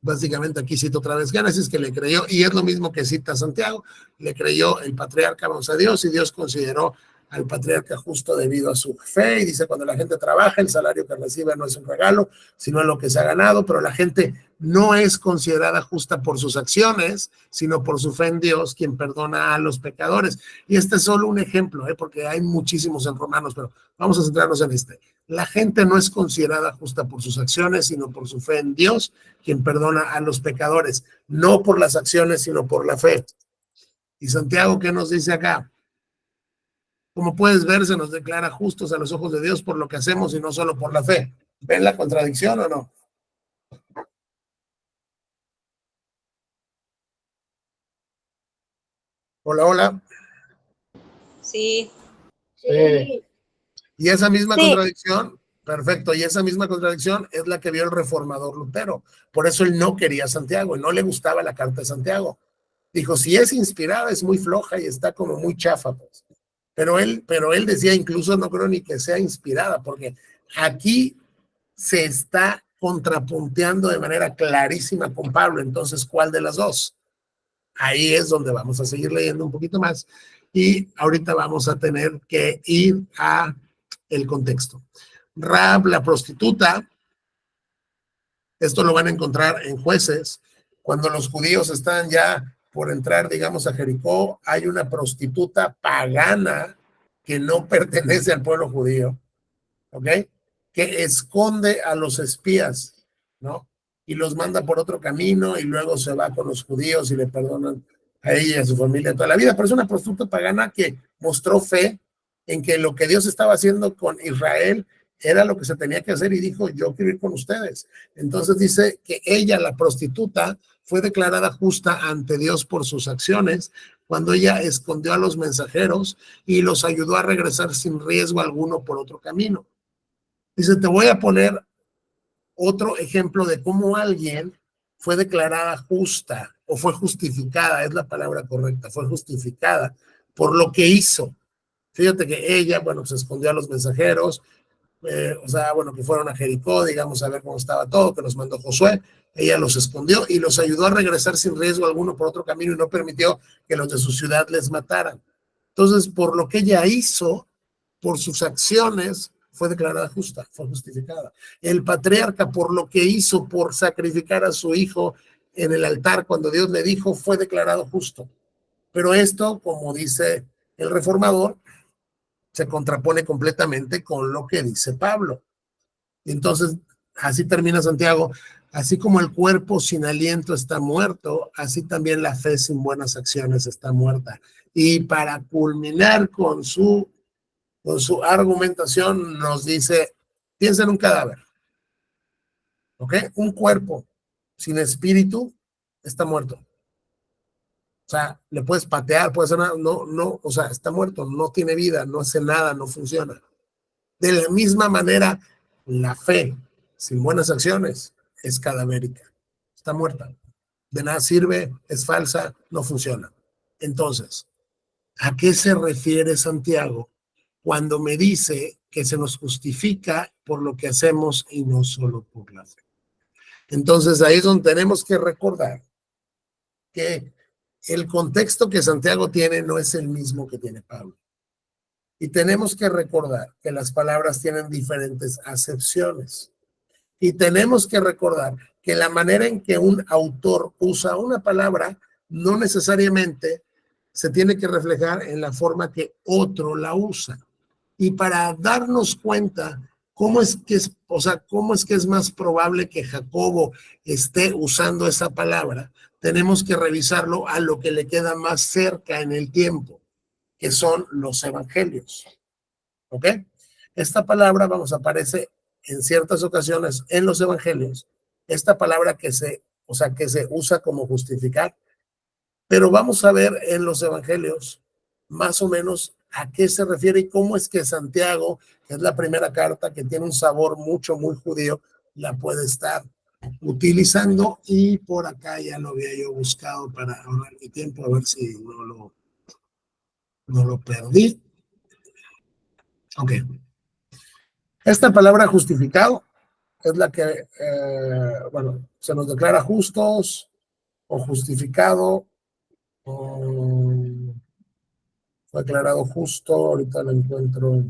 básicamente aquí cito otra vez Génesis, que le creyó, y es lo mismo que cita Santiago, le creyó el patriarca, vamos a Dios, y Dios consideró al patriarca justo debido a su fe, y dice, cuando la gente trabaja, el salario que recibe no es un regalo, sino lo que se ha ganado, pero la gente no es considerada justa por sus acciones, sino por su fe en Dios, quien perdona a los pecadores. Y este es solo un ejemplo, porque hay muchísimos en Romanos, pero vamos a centrarnos en este. La gente no es considerada justa por sus acciones, sino por su fe en Dios, quien perdona a los pecadores, no por las acciones, sino por la fe. Y Santiago, ¿qué nos dice acá? Como puedes ver, se nos declara justos a los ojos de Dios por lo que hacemos y no solo por la fe. ¿Ven la contradicción o no? Hola, hola. Sí. Y esa misma Sí. contradicción, perfecto, y esa misma contradicción es la que vio el reformador Lutero. Por eso él no quería a Santiago, no le gustaba la carta de Santiago. Dijo, si es inspirada, es muy floja y está como muy chafa, pues. Pero él decía, incluso no creo ni que sea inspirada, porque aquí se está contrapunteando de manera clarísima con Pablo. Entonces, ¿cuál de las dos? Ahí es donde vamos a seguir leyendo un poquito más. Y ahorita vamos a tener que ir a el contexto. Rahab, la prostituta, esto lo van a encontrar en Jueces, cuando los judíos están ya por entrar, digamos, a Jericó, hay una prostituta pagana que no pertenece al pueblo judío, ¿ok? Que esconde a los espías, ¿no? Y los manda por otro camino y luego se va con los judíos y le perdonan a ella y a su familia toda la vida. Pero es una prostituta pagana que mostró fe en que lo que Dios estaba haciendo con Israel era lo que se tenía que hacer y dijo, yo quiero ir con ustedes. Entonces dice que ella, la prostituta, fue declarada justa ante Dios por sus acciones cuando ella escondió a los mensajeros y los ayudó a regresar sin riesgo alguno por otro camino. Dice, te voy a poner otro ejemplo de cómo alguien fue declarada justa o fue justificada, es la palabra correcta, fue justificada por lo que hizo. Fíjate que ella, bueno, se escondió a los mensajeros, o sea, bueno, que fueron a Jericó, digamos, a ver cómo estaba todo, que los mandó Josué, ella los escondió y los ayudó a regresar sin riesgo alguno por otro camino y no permitió que los de su ciudad les mataran. Entonces, por lo que ella hizo, por sus acciones, fue declarada justa, fue justificada. El patriarca, por lo que hizo, por sacrificar a su hijo en el altar cuando Dios le dijo, fue declarado justo. Pero esto, como dice el reformador, se contrapone completamente con lo que dice Pablo. Entonces, así termina Santiago, así como el cuerpo sin aliento está muerto, así también la fe sin buenas acciones está muerta. Y para culminar con su argumentación, nos dice, piensa en un cadáver, ¿ok? Un cuerpo sin espíritu está muerto. O sea, le puedes patear, puede hacer nada, no, o sea, está muerto, no tiene vida, no hace nada, no funciona. De la misma manera, la fe sin buenas acciones es cadavérica, está muerta, de nada sirve, es falsa, no funciona. Entonces, ¿a qué se refiere Santiago cuando me dice que se nos justifica por lo que hacemos y no solo por la fe? Entonces, ahí es donde tenemos que recordar que el contexto que Santiago tiene no es el mismo que tiene Pablo. Y tenemos que recordar que las palabras tienen diferentes acepciones. Y tenemos que recordar que la manera en que un autor usa una palabra no necesariamente se tiene que reflejar en la forma que otro la usa. Y para darnos cuenta cómo es que es, o sea, cómo es que es más probable que Jacobo esté usando esa palabra, tenemos que revisarlo a lo que le queda más cerca en el tiempo, que son los evangelios. ¿Ok? Esta palabra, vamos, aparece en ciertas ocasiones en los evangelios. Esta palabra o sea, que se usa como justificar, pero vamos a ver en los evangelios más o menos a qué se refiere y cómo es que Santiago, que es la primera carta que tiene un sabor muy judío, la puede estar utilizando. Y por acá ya lo había yo buscado para ahorrar mi tiempo, a ver si no lo perdí. Ok. Esta palabra justificado es la que, bueno, se nos declara justos o justificado. Fue declarado justo, ahorita lo encuentro.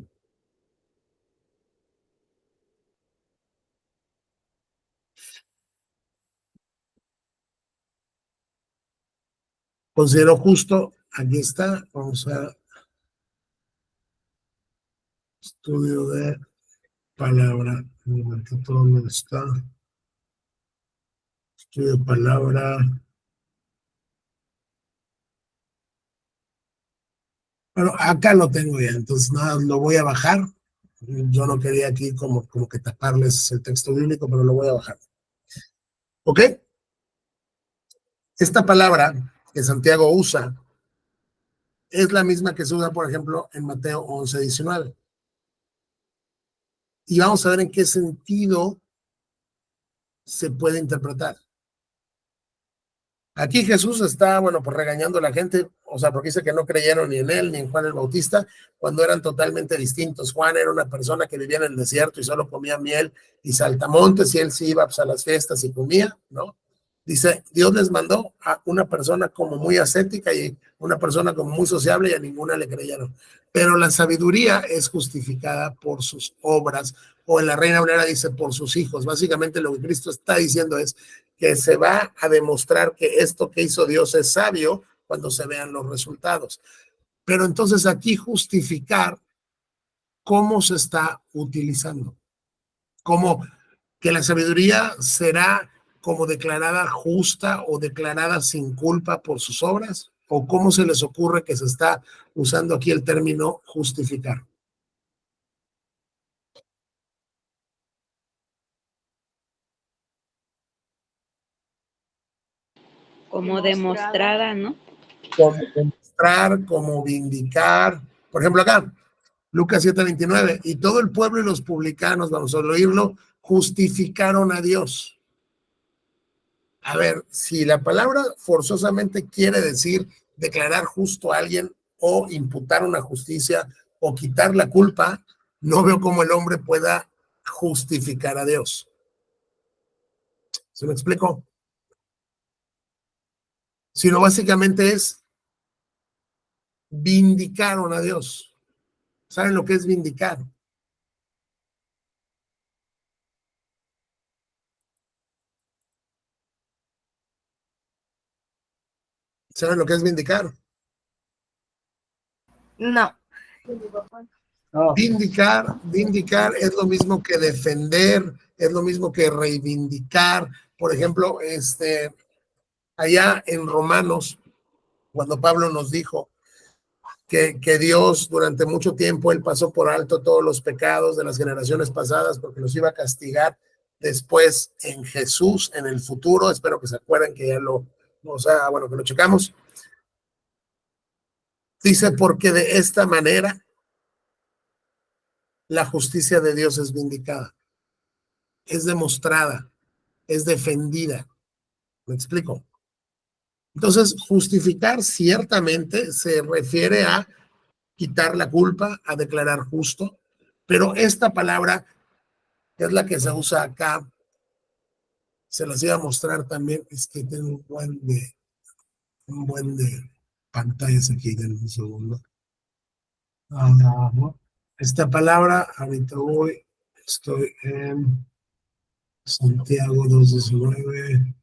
Considero justo, aquí está, vamos a estudio de palabra. Un momentito, ¿dónde está? Estudio de palabra. Bueno, acá lo tengo ya, entonces nada, lo voy a bajar. Yo no quería aquí como que taparles el texto bíblico, pero lo voy a bajar. ¿Ok? Esta palabra que Santiago usa es la misma que se usa, por ejemplo, en Mateo 11:19. Y vamos a ver en qué sentido se puede interpretar. Aquí Jesús está, bueno, pues regañando a la gente, o sea, porque dice que no creyeron ni en él ni en Juan el Bautista, cuando eran totalmente distintos. Juan era una persona que vivía en el desierto y solo comía miel y saltamontes, y él sí iba pues, a las fiestas y comía, ¿no? Dice, Dios les mandó a una persona como muy ascética y una persona como muy sociable, y a ninguna le creyeron. Pero la sabiduría es justificada por sus obras, o en la Reina Valera dice por sus hijos. Básicamente lo que Cristo está diciendo es que se va a demostrar que esto que hizo Dios es sabio cuando se vean los resultados. Pero entonces aquí justificar cómo se está utilizando, como que la sabiduría será como declarada justa o declarada sin culpa por sus obras, o cómo se les ocurre que se está usando aquí el término justificar. Como demostrada, ¿no? Como demostrar, como vindicar. Por ejemplo, acá, Lucas 7:29, y todo el pueblo y los publicanos, vamos a oírlo, justificaron a Dios. A ver, si la palabra forzosamente quiere decir declarar justo a alguien o imputar una justicia o quitar la culpa, no veo cómo el hombre pueda justificar a Dios. ¿Se me explico? Sino básicamente es vindicaron a Dios. ¿Saben lo que es vindicar? ¿Saben lo que es vindicar? No. Vindicar es lo mismo que defender, es lo mismo que reivindicar. Por ejemplo, allá en Romanos, cuando Pablo nos dijo que Dios durante mucho tiempo, él pasó por alto todos los pecados de las generaciones pasadas porque los iba a castigar después en Jesús, en el futuro. Espero que se acuerden que ya o sea, bueno, que lo checamos. Dice, porque de esta manera la justicia de Dios es vindicada, es demostrada, es defendida. ¿Me explico? Entonces, justificar ciertamente se refiere a quitar la culpa, a declarar justo, pero esta palabra, que es la que se usa acá, se las iba a mostrar también. Es que tengo un buen de pantallas aquí, en un segundo. Esta palabra, ahorita estoy en Santiago 2:19.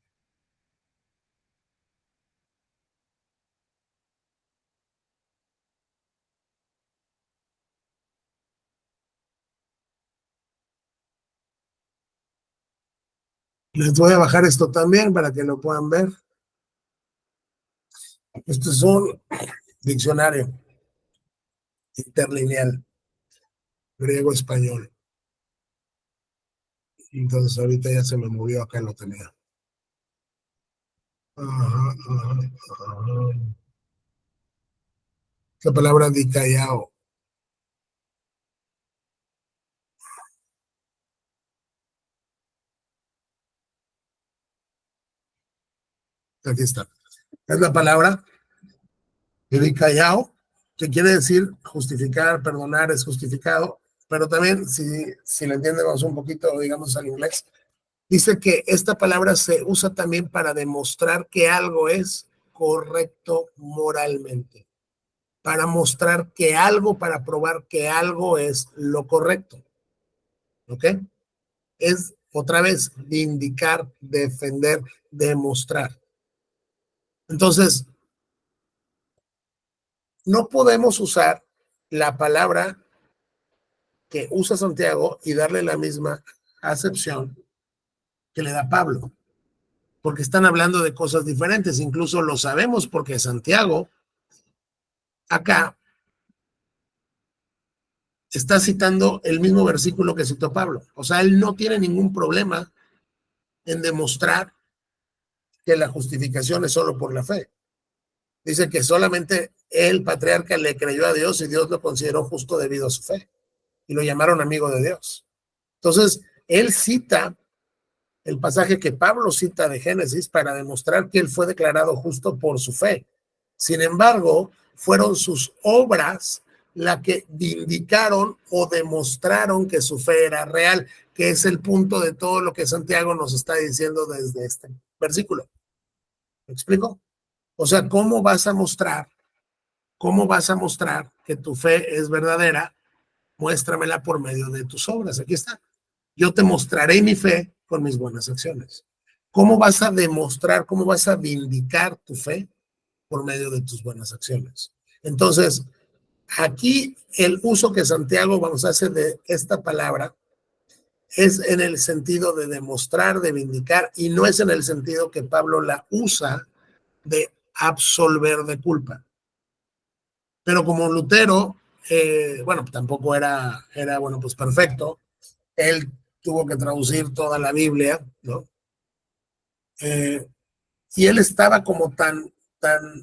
Les voy a bajar esto también para que lo puedan ver. Esto es un diccionario interlineal, griego-español. Entonces ahorita ya se me movió, acá lo tenía. Ajá, ajá, ajá. La palabra dikaiao. Aquí está. Es la palabra dikaiao, que quiere decir justificar, perdonar, es justificado, pero también, si lo entiendemos un poquito, digamos, al inglés, dice que esta palabra se usa también para demostrar que algo es correcto moralmente, para mostrar que algo, para probar que algo es lo correcto. ¿Ok? Es otra vez vindicar, defender, demostrar. Entonces, no podemos usar la palabra que usa Santiago y darle la misma acepción que le da Pablo, porque están hablando de cosas diferentes, incluso lo sabemos porque Santiago acá está citando el mismo versículo que citó Pablo. O sea, él no tiene ningún problema en demostrar que la justificación es solo por la fe. Dice que solamente el patriarca le creyó a Dios y Dios lo consideró justo debido a su fe y lo llamaron amigo de Dios. Entonces, él cita el pasaje que Pablo cita de Génesis para demostrar que él fue declarado justo por su fe. Sin embargo, fueron sus obras las que vindicaron o demostraron que su fe era real, que es el punto de todo lo que Santiago nos está diciendo desde este versículo. ¿Me explico? O sea, ¿cómo vas a mostrar que tu fe es verdadera? Muéstramela por medio de tus obras. Aquí está. Yo te mostraré mi fe con mis buenas acciones. ¿Cómo vas a demostrar, cómo vas a vindicar tu fe? Por medio de tus buenas acciones. Entonces, aquí el uso que Santiago vamos a hacer de esta palabra es en el sentido de demostrar, de vindicar, y no es en el sentido que Pablo la usa de absolver de culpa. Pero como Lutero, bueno, tampoco era, bueno, pues perfecto, él tuvo que traducir toda la Biblia, ¿no? Y él estaba como tan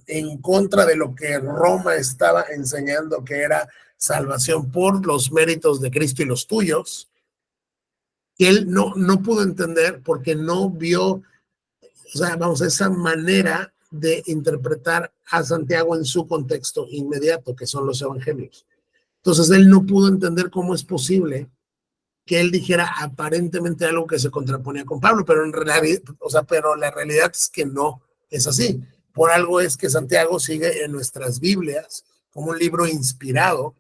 en contra de lo que Roma estaba enseñando, que era salvación por los méritos de Cristo y los tuyos, que él no pudo entender porque no vio, o sea, vamos, esa manera de interpretar a Santiago en su contexto inmediato, que son los evangelios. Entonces él no pudo entender cómo es posible que él dijera aparentemente algo que se contraponía con Pablo, pero en realidad, o sea, pero la realidad es que no es así. Por algo es que Santiago sigue en nuestras Biblias como un libro inspirado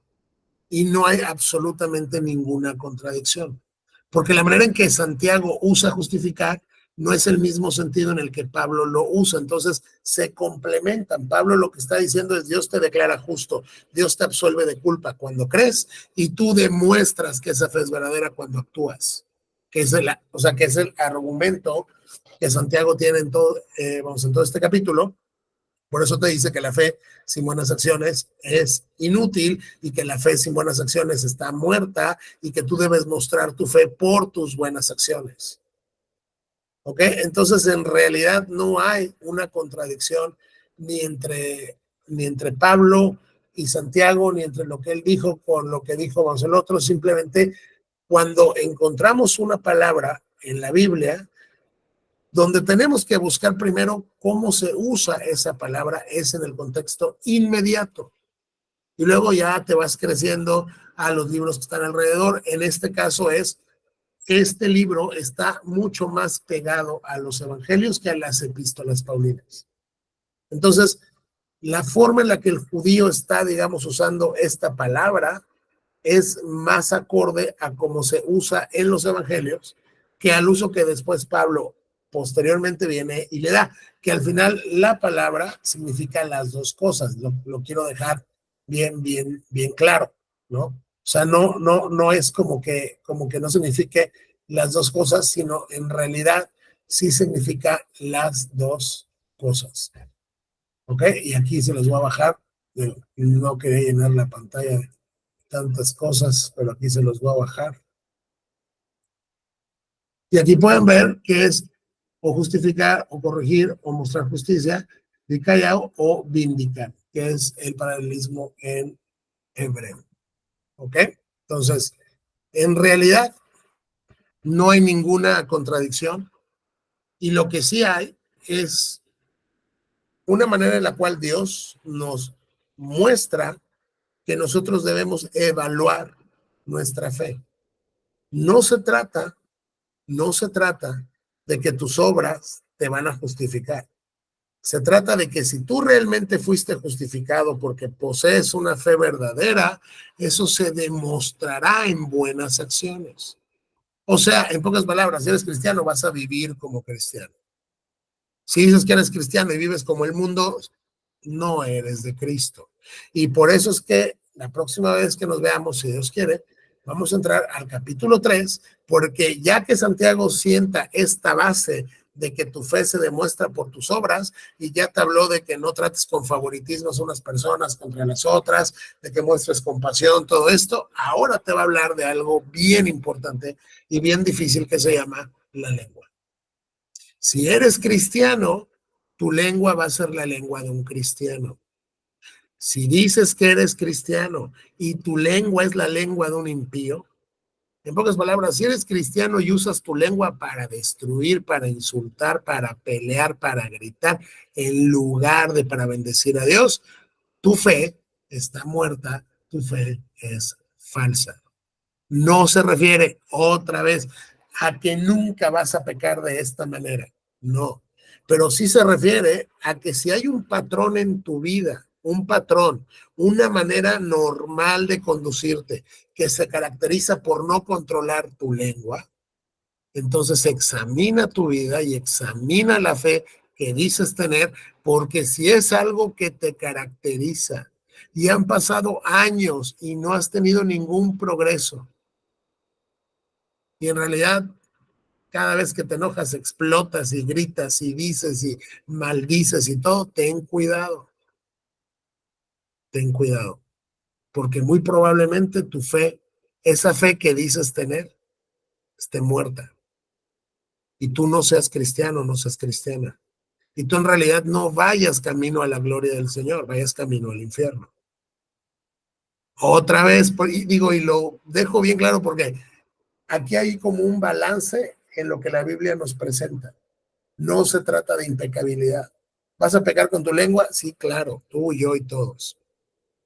y no hay absolutamente ninguna contradicción. Porque la manera en que Santiago usa justificar no es el mismo sentido en el que Pablo lo usa. Entonces se complementan. Pablo lo que está diciendo es Dios te declara justo, Dios te absuelve de culpa cuando crees y tú demuestras que esa fe es verdadera cuando actúas. Que es o sea, que es el argumento que Santiago tiene en todo, vamos, en todo este capítulo. Por eso te dice que la fe sin buenas acciones es inútil y que la fe sin buenas acciones está muerta y que tú debes mostrar tu fe por tus buenas acciones. ¿Ok? Entonces, en realidad no hay una contradicción ni entre Pablo y Santiago, ni entre lo que él dijo con lo que dijo vamos, el otro. Simplemente cuando encontramos una palabra en la Biblia, donde tenemos que buscar primero cómo se usa esa palabra es en el contexto inmediato. Y luego ya te vas creciendo a los libros que están alrededor. En este caso es, este libro está mucho más pegado a los evangelios que a las epístolas paulinas. Entonces, la forma en la que el judío está, digamos, usando esta palabra es más acorde a cómo se usa en los evangelios que al uso que después Pablo posteriormente viene y le da, que al final la palabra significa las dos cosas. Lo quiero dejar bien claro, ¿no? O sea, no es como que no signifique las dos cosas, sino en realidad sí significa las dos cosas. ¿Ok? Y aquí se los voy a bajar. No quería llenar la pantalla de tantas cosas, pero aquí se los voy a bajar. Y aquí pueden ver que es o justificar, o corregir, o mostrar justicia, dikaiao o vindicar, que es el paralelismo en hebreo. ¿Ok? Entonces, en realidad no hay ninguna contradicción, y lo que sí hay es una manera en la cual Dios nos muestra que nosotros debemos evaluar nuestra fe. No se trata de que tus obras te van a justificar. Se trata de que si tú realmente fuiste justificado porque posees una fe verdadera, eso se demostrará en buenas acciones. O sea, en pocas palabras, si eres cristiano, vas a vivir como cristiano. Si dices que eres cristiano y vives como el mundo, no eres de Cristo. Y por eso es que la próxima vez que nos veamos, si Dios quiere, vamos a entrar al capítulo 3, porque ya que Santiago sienta esta base de que tu fe se demuestra por tus obras, y ya te habló de que no trates con favoritismos a unas personas contra las otras, de que muestres compasión, todo esto, ahora te va a hablar de algo bien importante y bien difícil que se llama la lengua. Si eres cristiano, tu lengua va a ser la lengua de un cristiano. Si dices que eres cristiano y tu lengua es la lengua de un impío, en pocas palabras, si eres cristiano y usas tu lengua para destruir, para insultar, para pelear, para gritar, en lugar de para bendecir a Dios, tu fe está muerta, tu fe es falsa. No se refiere otra vez a que nunca vas a pecar de esta manera, no, pero sí se refiere a que si hay un patrón en tu vida, un patrón, una manera normal de conducirte que se caracteriza por no controlar tu lengua, entonces examina tu vida y examina la fe que dices tener, porque si es algo que te caracteriza y han pasado años y no has tenido ningún progreso, y en realidad cada vez que te enojas explotas y gritas y dices y maldices y todo, ten cuidado, porque muy probablemente tu fe, esa fe que dices tener, esté muerta, y tú no seas cristiano, no seas cristiana, y tú en realidad no vayas camino a la gloria del Señor, vayas camino al infierno. Otra vez, y digo, y lo dejo bien claro porque aquí hay como un balance en lo que la Biblia nos presenta. No se trata de impecabilidad. ¿Vas a pecar con tu lengua? Sí, claro, tú, yo y todos.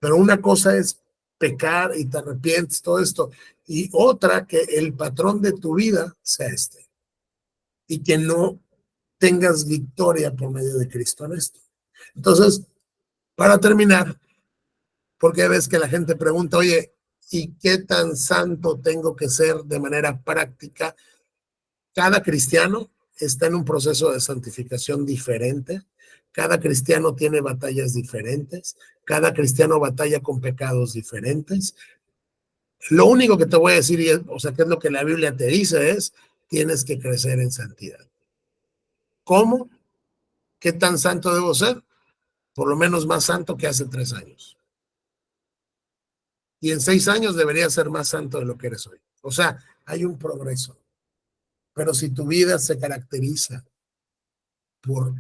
Pero una cosa es pecar y te arrepientes, todo esto, y otra que el patrón de tu vida sea este, y que no tengas victoria por medio de Cristo en esto. Entonces, para terminar, porque ves que la gente pregunta, oye, ¿y qué tan santo tengo que ser de manera práctica? Cada cristiano está en un proceso de santificación diferente. Cada cristiano tiene batallas diferentes. Cada cristiano batalla con pecados diferentes. Lo único que te voy a decir, o sea, que es lo que la Biblia te dice, es tienes que crecer en santidad. ¿Cómo? ¿Qué tan santo debo ser? Por lo menos más santo que hace 3 años. Y en 6 años debería ser más santo de lo que eres hoy. O sea, hay un progreso. Pero si tu vida se caracteriza por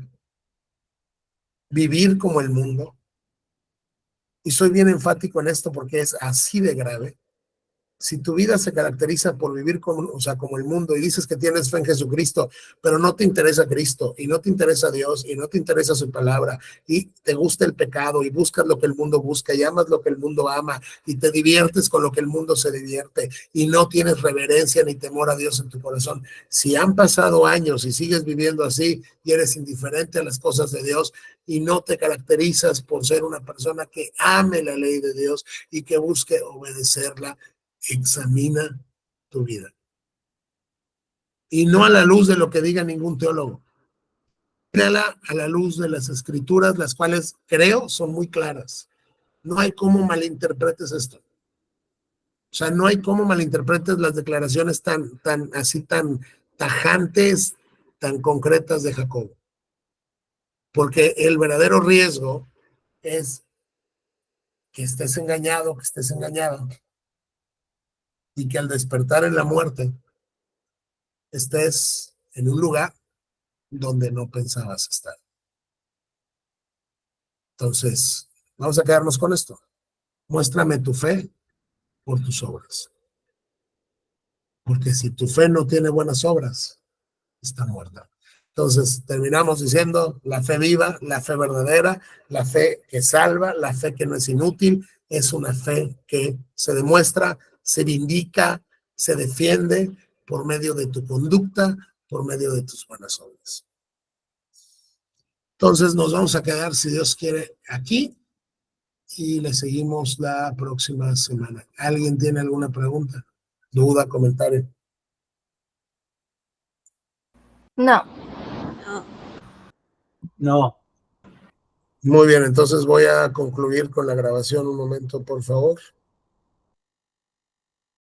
vivir como el mundo, y soy bien enfático en esto porque es así de grave, si tu vida se caracteriza por vivir como, o sea, como el mundo, y dices que tienes fe en Jesucristo, pero no te interesa Cristo, y no te interesa Dios, y no te interesa su palabra, y te gusta el pecado, y buscas lo que el mundo busca, y amas lo que el mundo ama, y te diviertes con lo que el mundo se divierte, y no tienes reverencia ni temor a Dios en tu corazón. Si han pasado años y sigues viviendo así, y eres indiferente a las cosas de Dios, y no te caracterizas por ser una persona que ame la ley de Dios y que busque obedecerla, examina tu vida. y no a la luz de lo que diga ningún teólogo. Mírala a la luz de las escrituras, las cuales creo son muy claras. No hay cómo malinterpretes esto. O sea, no hay cómo malinterpretes las declaraciones tan tajantes, tan concretas de Jacobo. Porque el verdadero riesgo es que estés engañado, que estés engañada, y que al despertar en la muerte estés en un lugar donde no pensabas estar. Entonces, vamos a quedarnos con esto. Muéstrame tu fe por tus obras. Porque si tu fe no tiene buenas obras, está muerta. Entonces, terminamos diciendo la fe viva, la fe verdadera, la fe que salva, la fe que no es inútil, es una fe que se demuestra, se vindica, se defiende por medio de tu conducta, por medio de tus buenas obras. Entonces, nos vamos a quedar, si Dios quiere, aquí y le seguimos la próxima semana. ¿Alguien tiene alguna pregunta, duda, comentario? No. No. Muy bien, entonces voy a concluir con la grabación un momento, por favor.